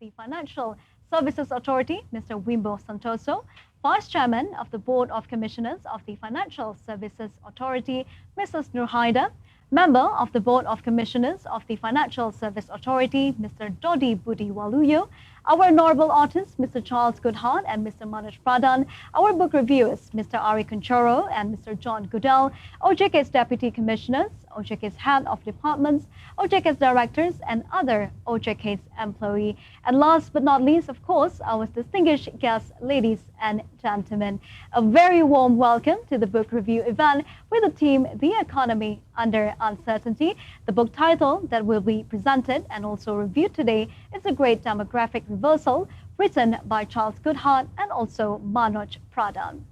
the Financial Services Authority, Mr. Wimbo Santoso, Vice Chairman of the Board of Commissioners of the Financial Services Authority, Mrs. Nurhaida, Member of the Board of Commissioners of the Financial Service Authority, Mr. Dodi Budi Waluyo, our honorable artists, Mr. Charles Goodhart and Mr. Manoj Pradhan, our book reviewers, Mr. Ari Conchoro and Mr. John Goodell, OJK's Deputy Commissioners, OJK's Head of Departments, OJK's Directors, and other OJK's employees. And last but not least, of course, our distinguished guests, ladies and gentlemen. A very warm welcome to the book review event with the theme, The Economy Under Uncertainty. The book title that will be presented and also reviewed today is The Great Demographic Reversal, written by Charles Goodhart and also Manoj Pradhan.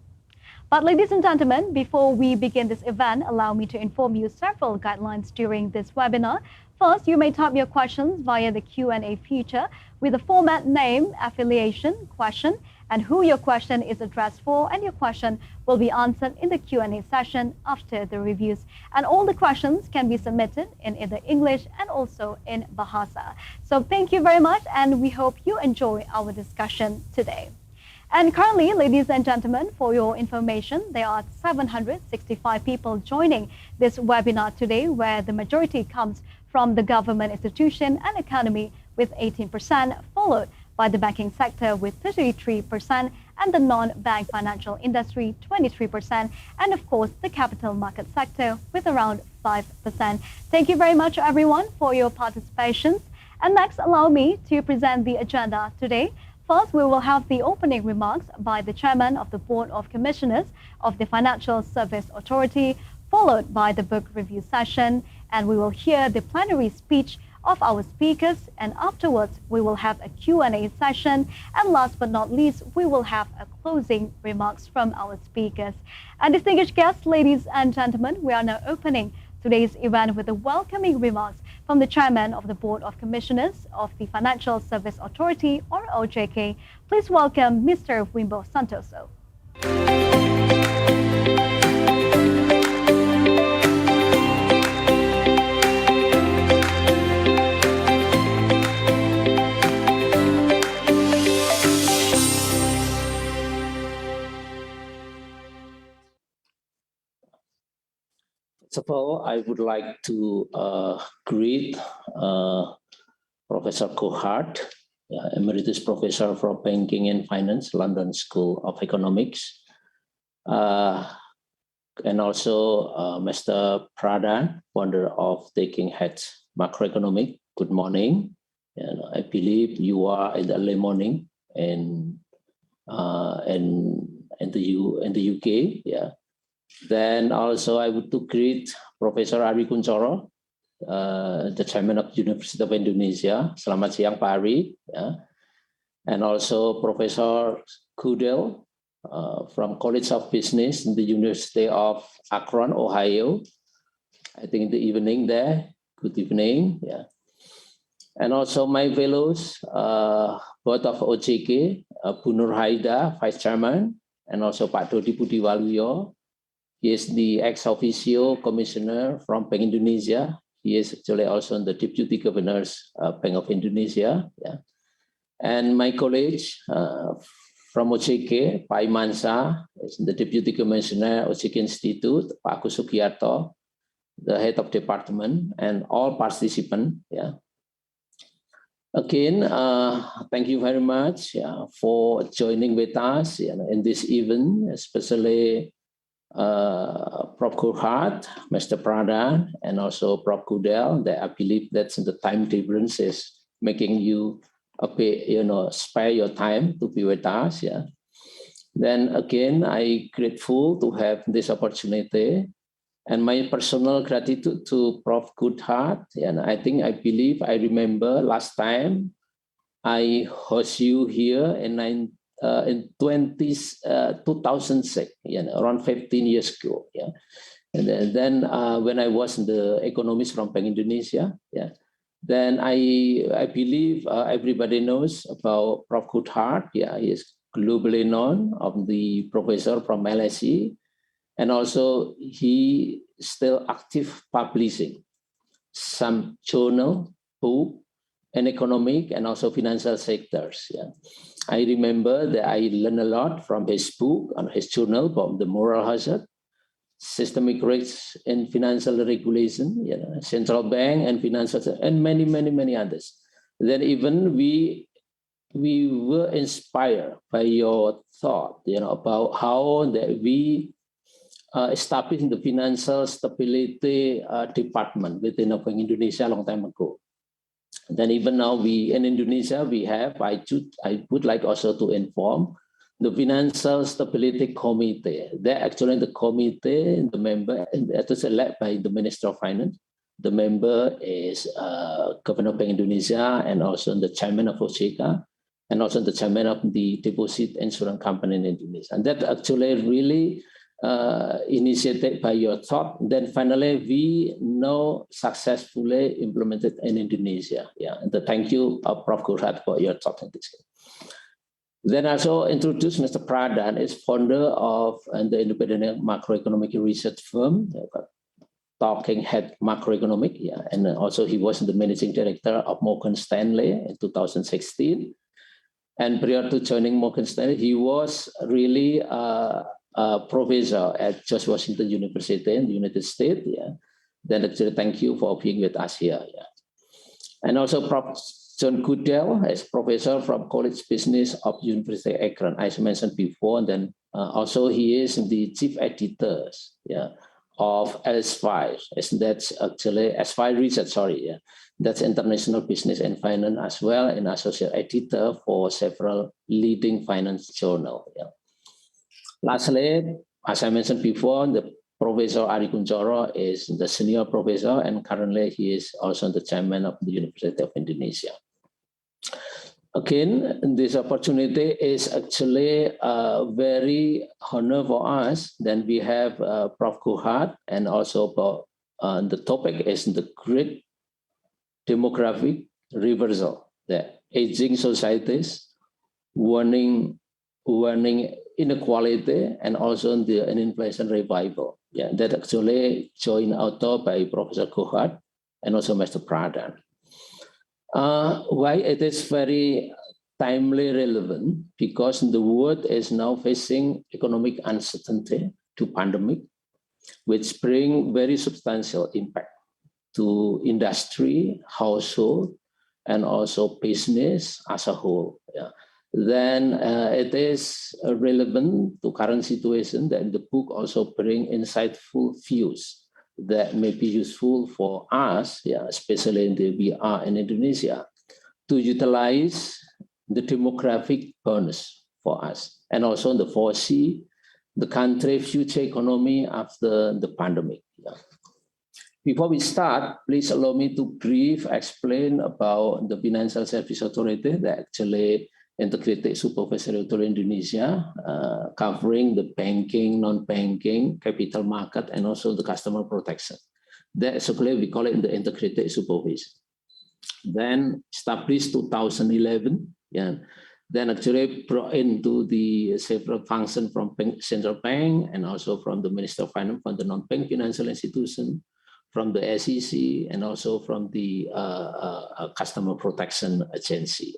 But ladies and gentlemen, before we begin this event, allow me to inform you several guidelines during this webinar. First, you may type your questions via the Q&A feature with the format name, affiliation, question, and who your question is addressed for, and your question will be answered in the Q&A session after the reviews. And all the questions can be submitted in either English and also in Bahasa. So thank you very much, and we hope you enjoy our discussion today. And currently, ladies and gentlemen, for your information, there are 765 people joining this webinar today, where the majority comes from the government institution and economy with 18%, followed by the banking sector with 33%, and the non-bank financial industry 23%, and of course the capital market sector with around 5%. Thank you very much everyone for your participation. And next, allow me to present the agenda today. First, we will have the opening remarks by the Chairman of the Board of Commissioners of the Financial Service Authority, followed by the book review session, and we will hear the plenary speech of our speakers, and afterwards we will have a Q&A session, and last but not least, we will have a closing remarks from our speakers. And distinguished guests, ladies and gentlemen, we are now opening today's event with the welcoming remarks from the Chairman of the Board of Commissioners of the Financial Service Authority, or OJK. Please welcome Mr. Wimbo Santoso. First of all, I would like to greet Professor Goodhart, Emeritus Professor for Banking and Finance, London School of Economics, and also Mr. Pradhan, founder of Taking Heads Macroeconomic. Good morning. And I believe you are in the early morning in the UK. Yeah. Then also I would to greet Professor Ari Kunchoro, the Chairman of University of Indonesia. Selamat siang Pak Ari. Yeah. And also Professor Goodell from College of Business in the University of Akron, Ohio. I think in the evening there. Good evening. Yeah. And also my fellows, both of OJK, Bu Nurhaida, Vice Chairman, and also Pak Dodi Budi Waluyo. He is the ex-officio commissioner from Bank Indonesia. He is actually also the Deputy Governor's Bank of Indonesia. Yeah. And my colleague from OJK, Pak Imansa, is the Deputy Commissioner OJK Institute, Pak Agus Sugiarto, the head of department, and all participants. Yeah. Again, thank you very much for joining with us in this event, especially Prof. Goodhart, Mr. Pradhan, and also Prof. Goodell. That I believe that's the time difference is making you a bit, spare your time to be with us. Yeah. Then again, I grateful to have this opportunity, and my personal gratitude to Prof. Goodhart. And I believe I remember last time I host you here in 2006, around 15 years ago. Yeah. And then when I was the economist from Bank Indonesia, yeah, then I believe everybody knows about Prof. Goodhart. Yeah, he is globally known of the professor from LSE, and also he still active publishing some journal, book, and economic and also financial sectors. Yeah. I remember that I learned a lot from his book and his journal about the moral hazard, systemic risks in financial regulation, central bank and financial, and many others. Then even we were inspired by your thought, about how that we established the financial stability department within Bank Indonesia a long time ago. Then even now in Indonesia, we have, I would like also to inform the Financial Stability Committee. They're actually the committee, the member, that is led by the Minister of Finance. The member is Governor of Bank Indonesia and also the chairman of OJK and also the chairman of the Deposit Insurance Company in Indonesia. And that actually really initiated by your thought. Then finally, we now successfully implemented in Indonesia. Yeah, and thank you, Prof. Gurhat, for your thought in this case. Then also introduce Mr. Pradhan, is founder of the independent macroeconomic research firm, Talking Head Macroeconomic, yeah, and also he was the managing director of Morgan Stanley in 2016. And prior to joining Morgan Stanley, he was really a professor at George Washington University in the United States. Yeah. Then actually, thank you for being with us here. Yeah. And also Prof. John Goodell is professor from College Business of University of Akron, as mentioned before. And then also he is the chief editor, yeah, of S5. That's actually S5 Research, sorry. Yeah. That's International Business and Finance as well, and associate editor for several leading finance journals. Yeah. Lastly, as I mentioned before, the Professor Ari Kunchoro is the senior professor, and currently he is also the chairman of the University of Indonesia. Again, this opportunity is actually a very honor for us. Then we have Prof. Gurhat, and also the topic is the great demographic reversal, the aging societies, warning inequality, and also an inflation revival. Yeah, that actually joined author by Professor Gurhat and also Mr. Pradhan. Why it is very timely relevant? Because the world is now facing economic uncertainty to pandemic, which bring very substantial impact to industry, household, and also business as a whole. Yeah. Then it is relevant to current situation that the book also bring insightful views that may be useful for us, yeah, especially in the VR in Indonesia, to utilize the demographic bonus for us, and also the foresee the country's future economy after the pandemic. Yeah. Before we start, please allow me to brief explain about the Financial Service Authority, that actually integrated supervisory authority in Indonesia, covering the banking, non-banking, capital market, and also the customer protection. That's actually we call it the integrated supervision. Then established 2011, yeah. Then actually brought into the several functions from central bank and also from the Minister of Finance, from the non-bank financial institution, from the SEC, and also from the customer protection agency.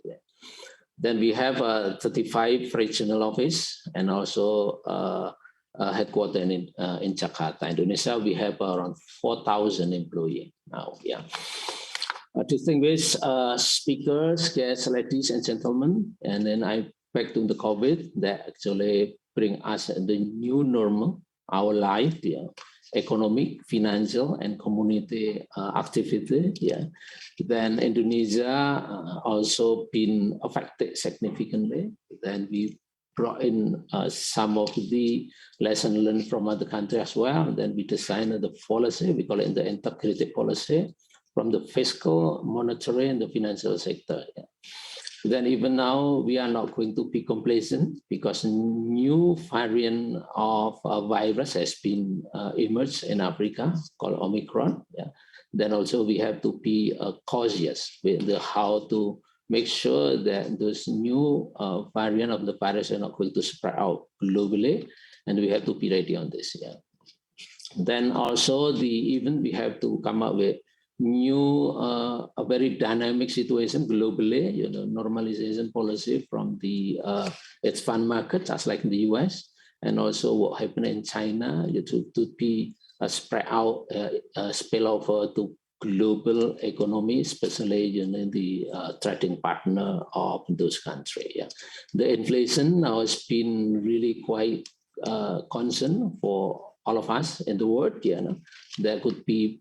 Then we have 35 regional office and also headquarters in Jakarta, Indonesia. We have around 4,000 employees now. Yeah. Distinguished speakers, guests, ladies and gentlemen, and then I back to the COVID that actually bring us the new normal, our life, yeah, economic, financial, and community activity. Yeah. Then Indonesia also been affected significantly. Then we brought in some of the lessons learned from other countries as well. Then we designed the policy, we call it the integrated policy, from the fiscal, monetary, and the financial sector. Yeah. Then even now, we are not going to be complacent because new variant of a virus has been emerged in Africa called Omicron. Yeah. Then also we have to be cautious with how to make sure that those new variant of the virus are not going to spread out globally, and we have to be ready on this. Yeah. Then also we have to come up with a very dynamic situation globally, normalization policy from the its fund market, just like in the US, and also what happened in China, to be spread out, spillover to global economy, especially in the trading partner of those countries. Yeah. The inflation now has been really quite concern for all of us in the world. There could be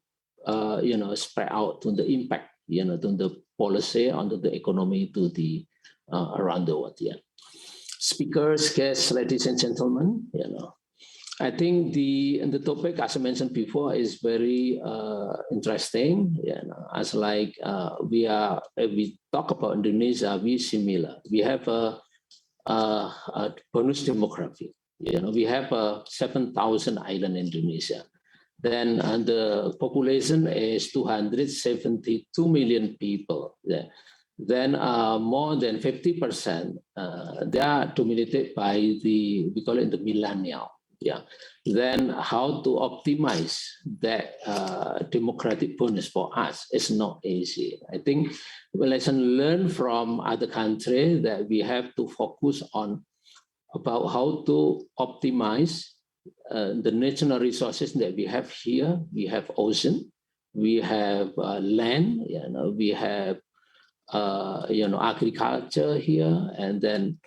spread out to the impact, to the policy on the economy to the around the world. Yeah. Speakers, guests, ladies and gentlemen, I think the topic, as I mentioned before, is very interesting. As like we talk about Indonesia, we similar. We have a bonus demography. We have 7,000 island Indonesia. Then the population is 272 million people. Yeah. Then more than 50%, they are dominated by we call it the millennial. Yeah. Then how to optimize that democratic bonus for us is not easy. I think we lesson learned from other countries that we have to focus on about how to optimize the natural resources that we have here. We have ocean, we have land, we have agriculture here, and then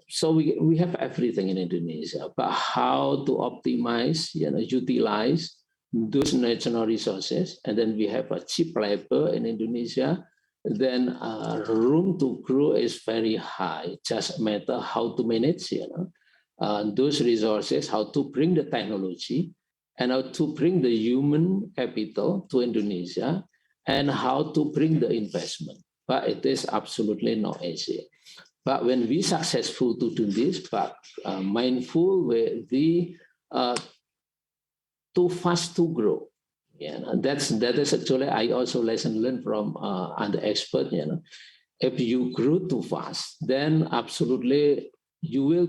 so we have everything in Indonesia. But how to optimize, utilize those natural resources, and then we have a cheap labor in Indonesia. Then room to grow is very high. Just matter how to manage, those resources, how to bring the technology, and how to bring the human capital to Indonesia, and how to bring the investment. But it is absolutely not easy. But when we successful to do this, but mindful with the too fast to grow. That is actually I also lesson learned from other expert. If you grow too fast, then absolutely you will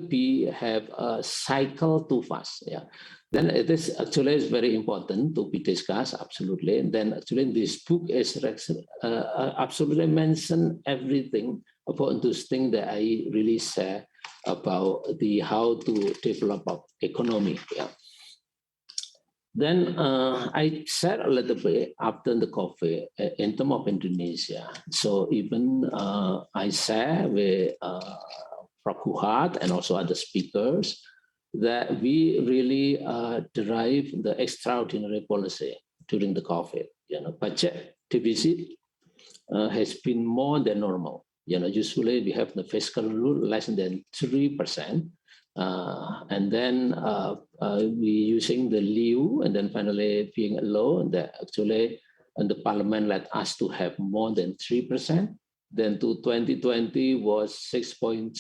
have a cycle too fast. Yeah. Then it is actually is very important to be discussed, absolutely. And then actually this book is absolutely mention everything about those things that I really say about the how to develop economy. Yeah. Then I said a little bit after the COVID in terms of Indonesia. So even I said with Prof. Huhat and also other speakers that we really derive the extraordinary policy during the COVID. Budget deficit has been more than normal. Usually we have the fiscal rule less than 3%. And then we using the liu, and then finally being a law that actually and the parliament let us to have more than 3%. Then to 2020 was 6.3,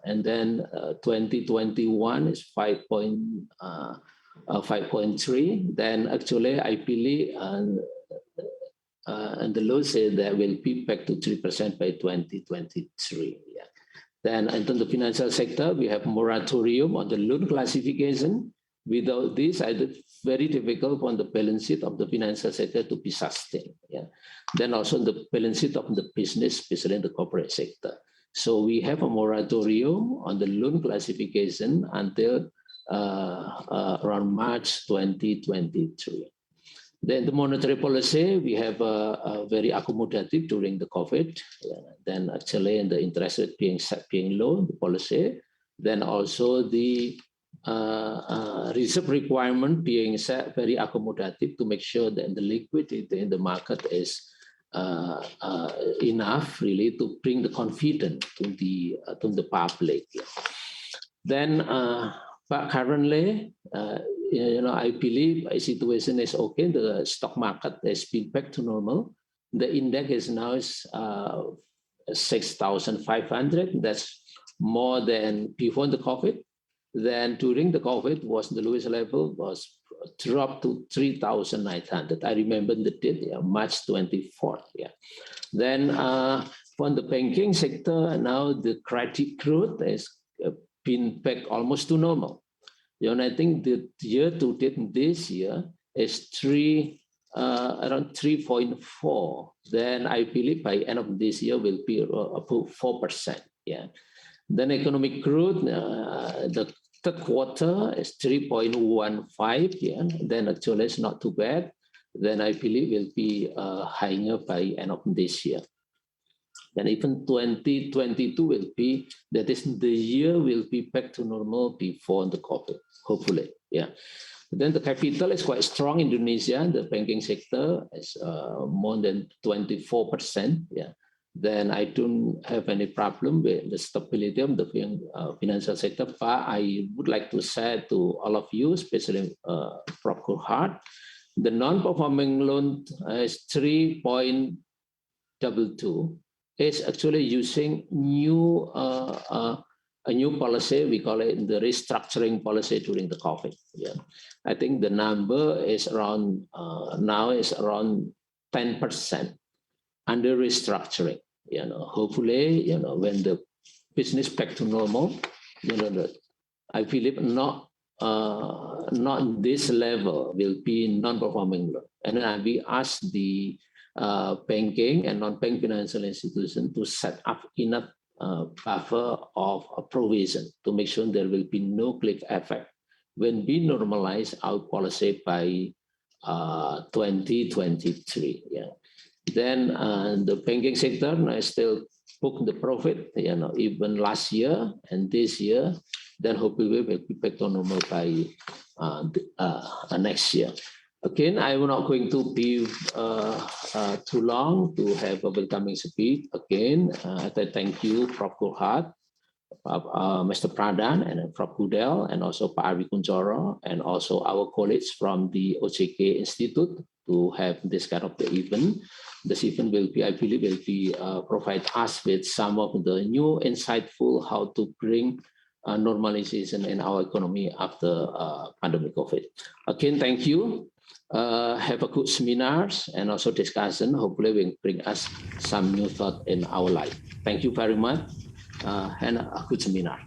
and then 2021 is 5.3. Then actually I believe and the law said that will be back to 3% by 2023. Yeah. Then in the financial sector, we have moratorium on the loan classification. Without this, it's very difficult on the balance sheet of the financial sector to be sustained. Yeah. Then also the balance sheet of the business, especially in the corporate sector. So we have a moratorium on the loan classification until around March 2023. Then the monetary policy, we have a very accommodative during the COVID. Then actually in the interest rate being low, the policy. Then also the reserve requirement being set very accommodative to make sure that the liquidity in the market is enough really to bring the confidence to the public. Then but currently, I believe a situation is okay. The stock market has been back to normal. The index is now 6,500. That's more than before the COVID. Then during the COVID was the lowest level was dropped to 3,900. I remember the date, March 24th. Yeah. Then for the banking sector, now the credit growth has been back almost to normal. I think the year to date this year is 3 around 3.4. Then I believe by end of this year will be above 4%. Yeah. Then economic growth, the third quarter is 3.15. Yeah. Then actually it's not too bad. Then I believe will be higher by end of this year. Then even 2022 will be, that is the year will be back to normal before the COVID, hopefully. Yeah. Then the capital is quite strong in Indonesia. The banking sector is more than 24%. Yeah. Then I don't have any problem with the stability of the financial sector. But I would like to say to all of you, especially Prof. Kurhad, the non-performing loan is 3.22. Is actually using a new policy. We call it the restructuring policy during the COVID. Yeah, I think the number is around now is around 10% under restructuring. Hopefully, when the business back to normal, I believe not this level will be non-performing loan. And then we ask the banking and non-bank financial institution to set up enough buffer of a provision to make sure there will be no cliff effect when we normalize our policy by 2023. Yeah. Then the banking sector still book the profit, even last year and this year. Then hopefully we will be back to normal by next year. Again, I'm not going to be too long to have a welcoming speech. Again, I thank you, Prof. Kurhad, Mr. Pradhan, and Prof. Gudel, and also Pak Ari Kunchoro, and also our colleagues from the OJK Institute to have this kind of the event. This event will be, I believe, will be provide us with some of the new insightful how to bring normalization in our economy after pandemic COVID. Again, thank you. Have a good seminars and also discussion. Hopefully will bring us some new thought in our life. Thank you very much and a good seminar.